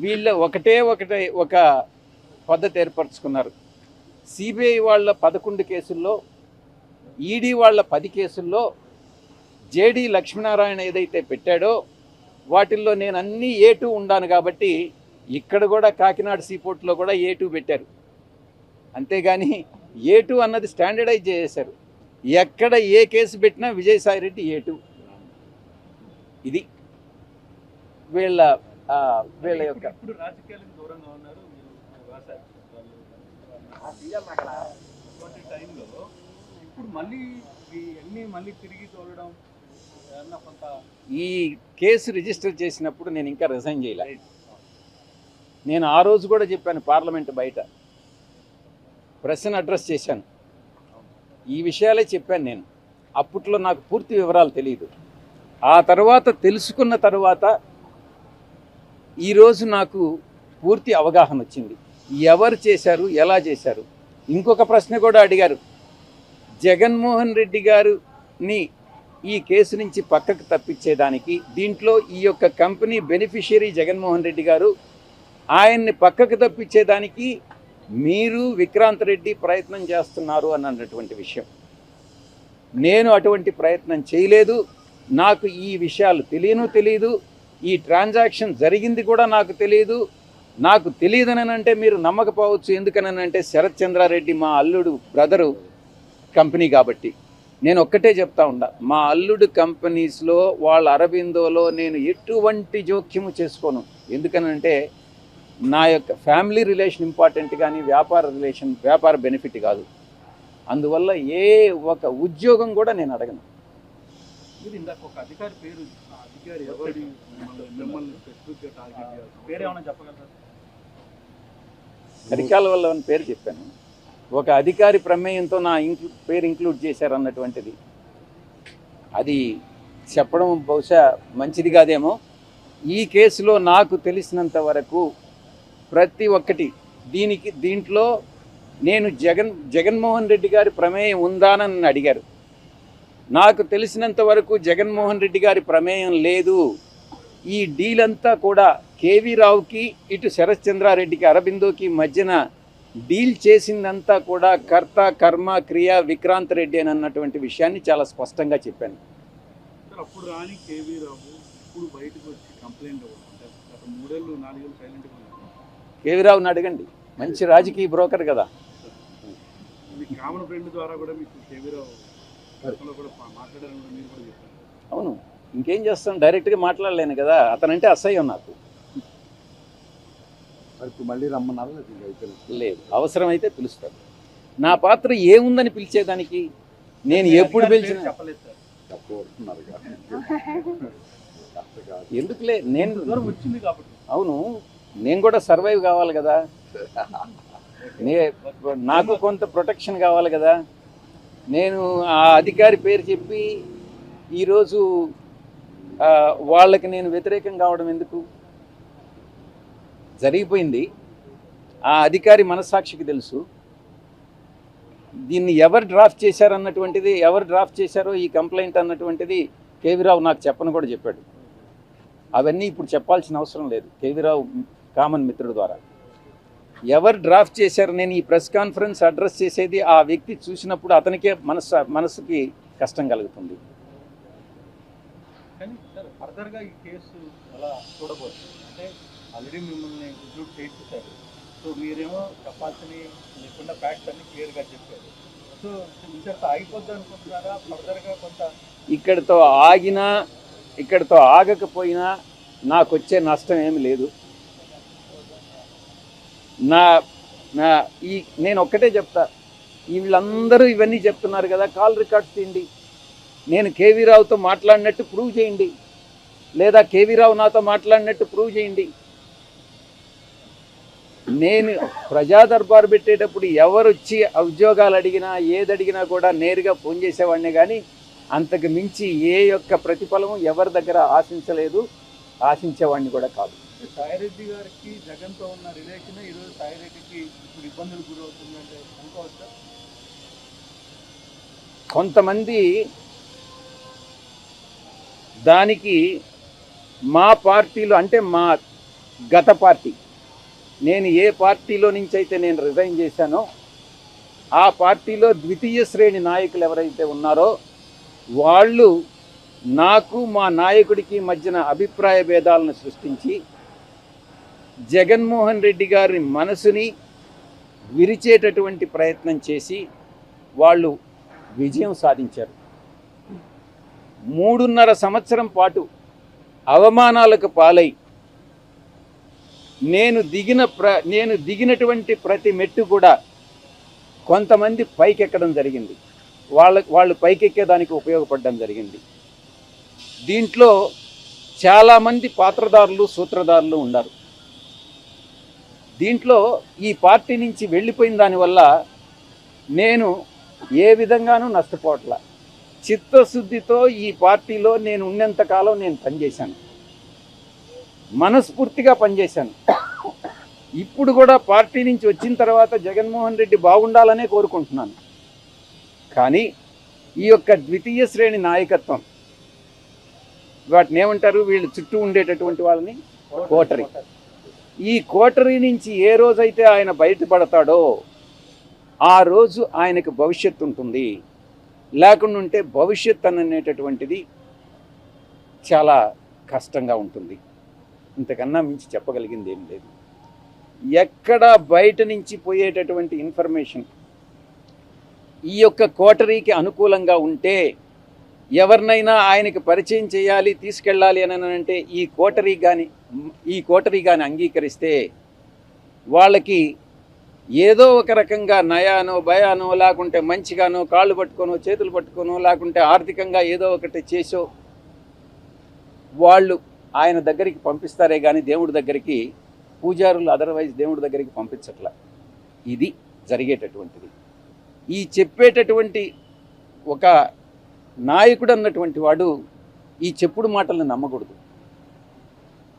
వీళ్ళ ఒకటే ఒక పద్ధతి ఏర్పరచుకున్నారు. సిబిఐ వాళ్ళ 11 కేసుల్లో, ఈడీ వాళ్ళ 10 కేసుల్లో జేడి లక్ష్మీనారాయణ ఏదైతే పెట్టాడో వాటిల్లో నేను అన్నీ A2 ఉండాను కాబట్టి ఇక్కడ కూడా కాకినాడ సీపోర్ట్లో కూడా A2 పెట్టారు. అంతేగాని A2 అన్నది స్టాండర్డైజ్ చేశారు. ఎక్కడ ఏ కేసు పెట్టినా విజయసాయిరెడ్డి A2. ఇది వీళ్ళ వీళ్ళ యొక్క ఇప్పుడు రాజకీయాలకు దూరంగా ఉన్నారు. టైంలో ఇప్పుడు మళ్ళీ తిరిగి తోలడం కొంత ఈ కేసు రిజిస్టర్ చేసినప్పుడు నేను ఇంకా రిజైన్ చేయలే. నేను ఆ రోజు కూడా చెప్పాను, పార్లమెంట్ బయట ప్రెస్ని అడ్రస్ చేశాను, ఈ విషయాలే చెప్పాను. నేను అప్పట్లో నాకు పూర్తి వివరాలు తెలియదు. ఆ తర్వాత తెలుసుకున్న తర్వాత ఈరోజు నాకు పూర్తి అవగాహన వచ్చింది, ఎవరు చేశారు, ఎలా చేశారు. ఇంకొక ప్రశ్న కూడా అడిగారు, జగన్మోహన్ రెడ్డి గారిని ఈ కేసు నుంచి పక్కకు తప్పించేదానికి, దీంట్లో ఈ యొక్క కంపెనీ బెనిఫిషియరీ జగన్మోహన్ రెడ్డి గారు, ఆయన్ని పక్కకు తప్పించేదానికి మీరు విక్రాంత్ రెడ్డి ప్రయత్నం చేస్తున్నారు అన్నటువంటి విషయం. నేను అటువంటి ప్రయత్నం చేయలేదు. నాకు ఈ విషయాలు తెలియదు. ఈ ట్రాన్సాక్షన్ జరిగింది కూడా నాకు తెలియదు. నాకు తెలియదని అంటే మీరు నమ్మకపోవచ్చు. ఎందుకనంటే శరత్ చంద్రారెడ్డి మా అల్లుడు బ్రదరు కంపెనీ కాబట్టి. నేను ఒక్కటే చెప్తా ఉండా, మా అల్లుడు కంపెనీస్లో వాళ్ళ అరబిందోలో నేను ఎటువంటి జోక్యము చేసుకోను. ఎందుకనంటే నా యొక్క ఫ్యామిలీ రిలేషన్ ఇంపార్టెంట్, కానీ వ్యాపార బెనిఫిట్ కాదు. అందువల్ల ఏ ఒక ఉద్యోగం కూడా నేను అడగను. మీరు ఇందాక ఒక అధికారి పేరు, అధికారి ఎవరి మిమ్మల్ని స్పెసిఫిక్గా టార్గెట్ చేస్తారు, పేరు ఏమైనా చెప్పగలరా? హరికాల వల్ల అని పేరు చెప్పాను. ఒక అధికారి ప్రమేయంతో నా పేరు ఇంక్లూడ్ చేశారన్నటువంటిది అది చెప్పడం బహుశా మంచిది కాదేమో. ఈ కేసులో నాకు తెలిసినంత వరకు ప్రతి ఒక్కటి దీంట్లో నేను జగన్మోహన్ రెడ్డి గారి ప్రమేయం ఉందానని అడిగారు. నాకు తెలిసినంత వరకు జగన్మోహన్ రెడ్డి గారి ప్రమేయం లేదు. ఈ డీల్ అంతా కూడా కేవీ రావుకి, ఇటు శరత్ చంద్రారెడ్డికి, అరబిందోకి మధ్యన డీల్ చేసిందంతా కూడా కర్త కర్మ క్రియ విక్రాంత్ రెడ్డి అని అన్నటువంటి విషయాన్ని చాలా స్పష్టంగా చెప్పాను. అప్పుడు రాని కేవీ రావు ఇప్పుడు బయటకు వచ్చి కంప్లైంట్ అవ్వడం, 3 ఏళ్ళు 4 ఏళ్ళు సైలెంట్గా ఉన్నారు. కేవీ రావుని అడగండి, మంచి రాజకీయ బ్రోకర్ కదా. మీ కామన్ ఫ్రెండ్ ద్వారా కూడా మీకు కేవీ రావు కూడా మాట్లాడాలని మీరు కూడా చెప్పారు. అవును, ఇంకేం చేస్తాను, డైరెక్ట్గా మాట్లాడలేను కదా. అతనంటే అసహ్యం నాకు. మళ్ళీ రమ్మన్నారు లేదు, అవసరమైతే పిలుస్తాను. నా పాత్ర ఏముందని పిలిచేదానికి నేను ఎప్పుడు పిలిచిన చెప్పలేదు సార్. ఎందుకులే, నేను వచ్చింది కాబట్టి. అవును, నేను కూడా సర్వైవ్ కావాలి కదా, నాకు కొంత ప్రొటెక్షన్ కావాలి కదా. నేను ఆ అధికారి పేరు చెప్పి ఈరోజు వాళ్ళకి నేను వ్యతిరేకం కావడం ఎందుకు? జరిగిపోయింది. ఆ అధికారి మనస్సాక్షికి తెలుసు. దీన్ని ఎవరు డ్రాఫ్ట్ చేశారో ఈ కంప్లైంట్ అన్నటువంటిది కేవీరావు నాకు చెప్పను కూడా చెప్పాడు. అవన్నీ ఇప్పుడు చెప్పాల్సిన అవసరం లేదు. కేవీరావు కామన్ మిత్రుడు ద్వారా ఎవరు డ్రాఫ్ట్ చేశారు, నేను ఈ ప్రెస్ కాన్ఫరెన్స్ అడ్రస్ చేసేది ఆ వ్యక్తి చూసినప్పుడు అతనికే మనసుకి కష్టం కలుగుతుంది. కానీ సార్ ఫర్దర్గా ఈ కేసు అలా చూడబోతుంది అంటే ఆల్రెడీ మిమ్మల్ని ఇంక్లూడ్ చేయించారు. సో మీరేమో చెప్పాల్సిన లేకుండా ఫ్యాక్ట్స్ అన్ని క్లియర్గా చెప్పారు. సో ఇంతటితో ఆగిపోద్ది అనుకుంటున్నారా? ఫర్దర్గా కొంత ఇక్కడితో ఆగకపోయినా నాకు వచ్చే నష్టం ఏమి లేదు. నేను ఒక్కటే చెప్తా, వీళ్ళందరూ ఇవన్నీ చెప్తున్నారు కదా, కాల్ రికార్డ్స్ తీయండి, నేను కేవీ రావుతో మాట్లాడినట్టు ప్రూవ్ చేయండి, లేదా కేవీ రావు నాతో మాట్లాడినట్టు ప్రూవ్ చేయండి. నేను ప్రజా దర్బారు పెట్టేటప్పుడు ఎవరు వచ్చి ఉద్యోగాలు అడిగినా ఏది అడిగినా కూడా నేరుగా ఫోన్ చేసేవాడినే, కానీ అంతకు మించి ఏ యొక్క ప్రతిఫలము ఎవరి దగ్గర ఆశించలేదు, ఆశించేవాడిని కూడా కాదు. సాయిరెడ్డి గారికి జగన్తో ఉన్న రిలేషన్ ఈరోజు సాయిరెడ్డికి ఇప్పుడు ఇబ్బందులు గురవుతుందంటే అనుకోవచ్చా? కొంతమంది దానికి మా పార్టీలో అంటే గత పార్టీ, నేను ఏ పార్టీలో నుంచి అయితే నేను రిజైన్ చేశానో ఆ పార్టీలో ద్వితీయ శ్రేణి నాయకులు ఎవరైతే ఉన్నారో వాళ్ళు నాకు మా నాయకుడికి మధ్యన అభిప్రాయ భేదాలను సృష్టించి జగన్మోహన్ రెడ్డి గారి మనసుని విరిచేటటువంటి ప్రయత్నం చేసి వాళ్ళు విజయం సాధించారు. 3.5 సంవత్సరం పాటు అవమానాలకు పాలై నేను దిగినటువంటి ప్రతి మెట్టు కూడా కొంతమంది పైకెక్కడం జరిగింది, వాళ్ళు పైకెక్కేదానికి ఉపయోగపడడం జరిగింది. దీంట్లో చాలామంది పాత్రదారులు సూత్రధారులు ఉన్నారు. దీంట్లో ఈ పార్టీ నుంచి వెళ్ళిపోయిన దానివల్ల నేను ఏ విధంగానూ నష్టపోవట్లా. చిత్తశుద్ధితో ఈ పార్టీలో నేను ఉన్నంతకాలం నేను పనిచేశాను, మనస్ఫూర్తిగా పనిచేశాను. ఇప్పుడు కూడా పార్టీ నుంచి వచ్చిన తర్వాత జగన్మోహన్ రెడ్డి బాగుండాలనే కోరుకుంటున్నాను. కానీ ఈ యొక్క ద్వితీయ శ్రేణి నాయకత్వం, వాటిని ఏమంటారు, వీళ్ళు చుట్టూ ఉండేటటువంటి వాళ్ళని కోటరీ, ఈ కోటరీ నుంచి ఏ రోజైతే ఆయన బయటపడతాడో ఆ రోజు ఆయనకు భవిష్యత్తు ఉంటుంది. లేకుండా ఉంటే భవిష్యత్ అనేటటువంటిది చాలా కష్టంగా ఉంటుంది. ఇంతకన్నా మించి చెప్పగలిగింది ఏం లేదు. ఎక్కడ బయట నుంచి పోయేటటువంటి ఇన్ఫర్మేషన్ ఈ యొక్క కోటరీకి అనుకూలంగా ఉంటే, ఎవరినైనా ఆయనకి పరిచయం చేయాలి తీసుకెళ్ళాలి అని అంటే ఈ కోటరీ కానీ అంగీకరిస్తే వాళ్ళకి ఏదో ఒక రకంగా నయానో భయానో లేకుంటే మంచిగానో కాళ్ళు పట్టుకోనో చేతులు పట్టుకోనో లేకుంటే ఆర్థికంగా ఏదో ఒకటి చేసో వాళ్ళు ఆయన దగ్గరికి పంపిస్తారే కానీ దేవుడి దగ్గరికి, పూజారులు అదర్వైజ్ దేవుడి దగ్గరికి పంపించట్లా. ఇది జరిగేటటువంటిది. ఈ చెప్పేటటువంటి ఒక నాయకుడు అన్నటువంటి వాడు ఈ చెప్పుడు మాటలను నమ్మకూడదు.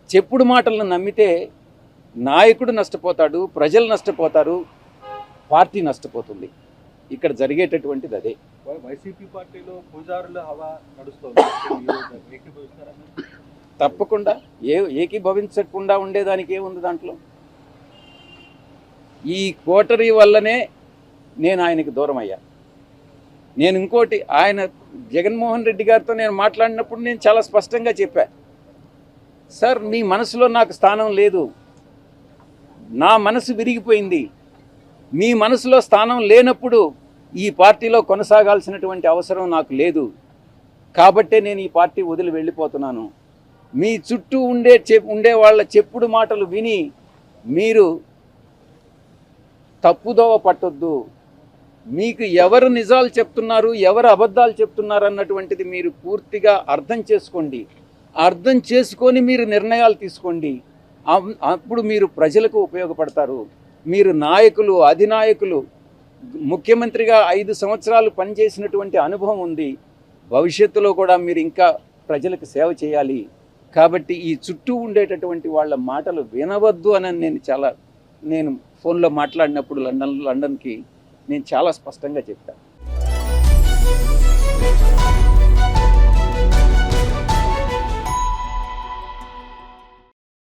చెప్పుడు మాటలను నమ్మితే నాయకుడు నష్టపోతాడు, ప్రజలు నష్టపోతారు, పార్టీ నష్టపోతుంది. ఇక్కడ జరిగేటటువంటిది అదే. వైసీపీ పార్టీలో పూజారుల హవా నడుస్తుంది. తప్పకుండా ఏకీభవించకుండా ఉండేదానికి ఏముంది దాంట్లో? ఈ కోటరీ వల్లనే నేను ఆయనకి దూరం అయ్యా. నేను ఇంకోటి, ఆయన జగన్మోహన్ రెడ్డి గారితో నేను మాట్లాడినప్పుడు నేను చాలా స్పష్టంగా చెప్పా, సార్ మీ మనసులో నాకు స్థానం లేదు, నా మనసు విరిగిపోయింది. మీ మనసులో స్థానం లేనప్పుడు ఈ పార్టీలో కొనసాగాల్సినటువంటి అవసరం నాకు లేదు. కాబట్టే నేను ఈ పార్టీ వదిలి వెళ్ళిపోతున్నాను. మీ చుట్టూ ఉండే వాళ్ళ చెప్పుడు మాటలు విని మీరు తప్పుదోవ పట్టొద్దు. మీకు ఎవరు నిజాలు చెప్తున్నారు, ఎవరు అబద్ధాలు చెప్తున్నారు అన్నటువంటిది మీరు పూర్తిగా అర్థం చేసుకోండి. అర్థం చేసుకొని మీరు నిర్ణయాలు తీసుకోండి. అప్పుడు మీరు ప్రజలకు ఉపయోగపడతారు. మీరు నాయకులు, అధినాయకులు, ముఖ్యమంత్రిగా 5 సంవత్సరాలు పనిచేసినటువంటి అనుభవం ఉంది. భవిష్యత్తులో కూడా మీరు ఇంకా ప్రజలకు సేవ చేయాలి. కాబట్టి ఈ చుట్టూ ఉండేటటువంటి వాళ్ళ మాటలు వినవద్దు అని నేను ఫోన్లో మాట్లాడినప్పుడు లండన్కి నేను చాలా స్పష్టంగా చెప్పాను.